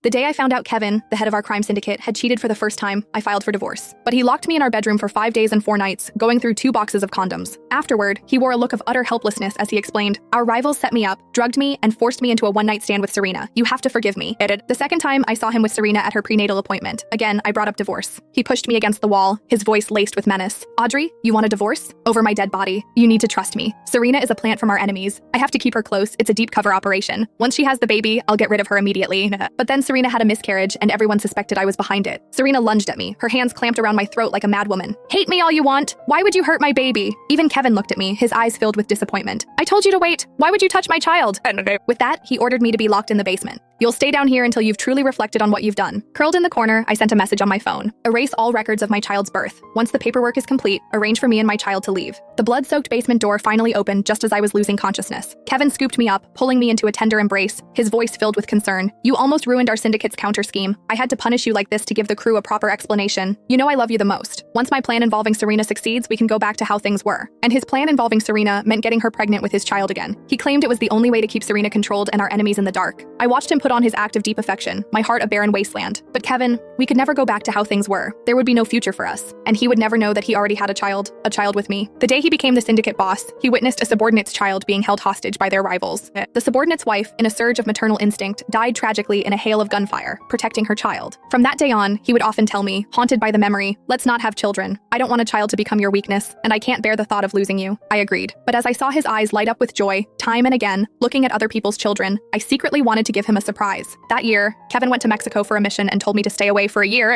The day I found out Kevin, the head of our crime syndicate, had cheated for the first time, I filed for divorce. But he locked me in our bedroom for 5 days and 4 nights, going through 2 boxes of condoms. Afterward, he wore a look of utter helplessness as he explained, "Our rivals set me up, drugged me, and forced me into a one-night stand with Serena. You have to forgive me." The second time I saw him with Serena at her prenatal appointment, again, I brought up divorce. He pushed me against the wall, his voice laced with menace. "Audrey, you want a divorce? Over my dead body. You need to trust me. Serena is a plant from our enemies. I have to keep her close. It's a deep cover operation. Once she has the baby, I'll get rid of her immediately." But then Serena had a miscarriage and everyone suspected I was behind it. Serena lunged at me, her hands clamped around my throat like a madwoman. "Hate me all you want. Why would you hurt my baby?" Even Kevin looked at me, his eyes filled with disappointment. "I told you to wait. Why would you touch my child?" With that, he ordered me to be locked in the basement. "You'll stay down here until you've truly reflected on what you've done." Curled in the corner, I sent a message on my phone. "Erase all records of my child's birth. Once the paperwork is complete, arrange for me and my child to leave." The blood-soaked basement door finally opened just as I was losing consciousness. Kevin scooped me up, pulling me into a tender embrace, his voice filled with concern. "You almost ruined our syndicate's counter scheme. I had to punish you like this to give the crew a proper explanation. You know I love you the most. Once my plan involving Serena succeeds, we can go back to how things were." And his plan involving Serena meant getting her pregnant with his child again. He claimed it was the only way to keep Serena controlled and our enemies in the dark. I watched him put on his act of deep affection, my heart a barren wasteland. But Kevin, we could never go back to how things were. There would be no future for us. And he would never know that he already had a child with me. The day he became the syndicate boss, he witnessed a subordinate's child being held hostage by their rivals. The subordinate's wife, in a surge of maternal instinct, died tragically in a hail of gunfire, protecting her child. From that day on, he would often tell me, haunted by the memory, "Let's not have children. I don't want a child to become your weakness, and I can't bear the thought of losing you." I agreed. But as I saw his eyes light up with joy, time and again, looking at other people's children, I secretly wanted to give him a surprise. That year, Kevin went to Mexico for a mission and told me to stay away for a year.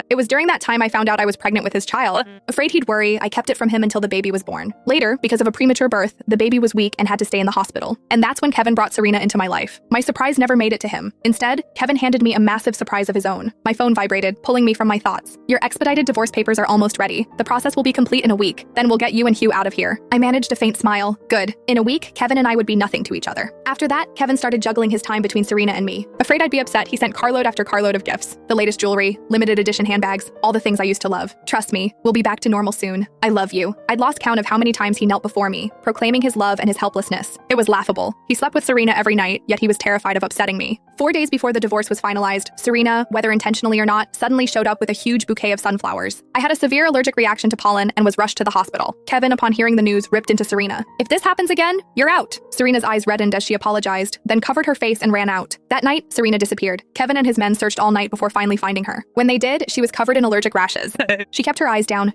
It was during that time I found out I was pregnant with his child. Afraid he'd worry, I kept it from him until the baby was born. Later, because of a premature birth, the baby was weak and had to stay in the hospital. And that's when Kevin brought Serena into my life. My surprise never made it to him. Instead, Kevin handed me a massive surprise of his own. My phone vibrated, pulling me from my thoughts. "Your expedited divorce papers are almost ready. The process will be complete in a week. Then we'll get you and Hugh out of here." I managed a faint smile. Good. In a week, Kevin and I would be nothing to each other. After that, Kevin started juggling his time between Serena and me. Afraid I'd be upset, he sent carload after carload of gifts. The latest jewelry, limited edition handbags, all the things I used to love. Trust me, we'll be back to normal soon. I love you. I'd lost count of how many times he knelt before me, proclaiming his love and his helplessness. It was laughable. He slept with Serena every night, yet he was terrified of upsetting me. 4 days before the divorce was finalized, Serena, whether intentionally or not, suddenly showed up with a huge bouquet of sunflowers. I had a severe allergic reaction to pollen and was rushed to the hospital. Kevin, upon hearing the news, ripped into Serena. "If this happens again, you're out." Serena's eyes reddened as she apologized, then covered her face and ran out. That night, Serena disappeared. Kevin and his men searched all night before finally finding her. When they did, she was covered in allergic rashes. She kept her eyes down,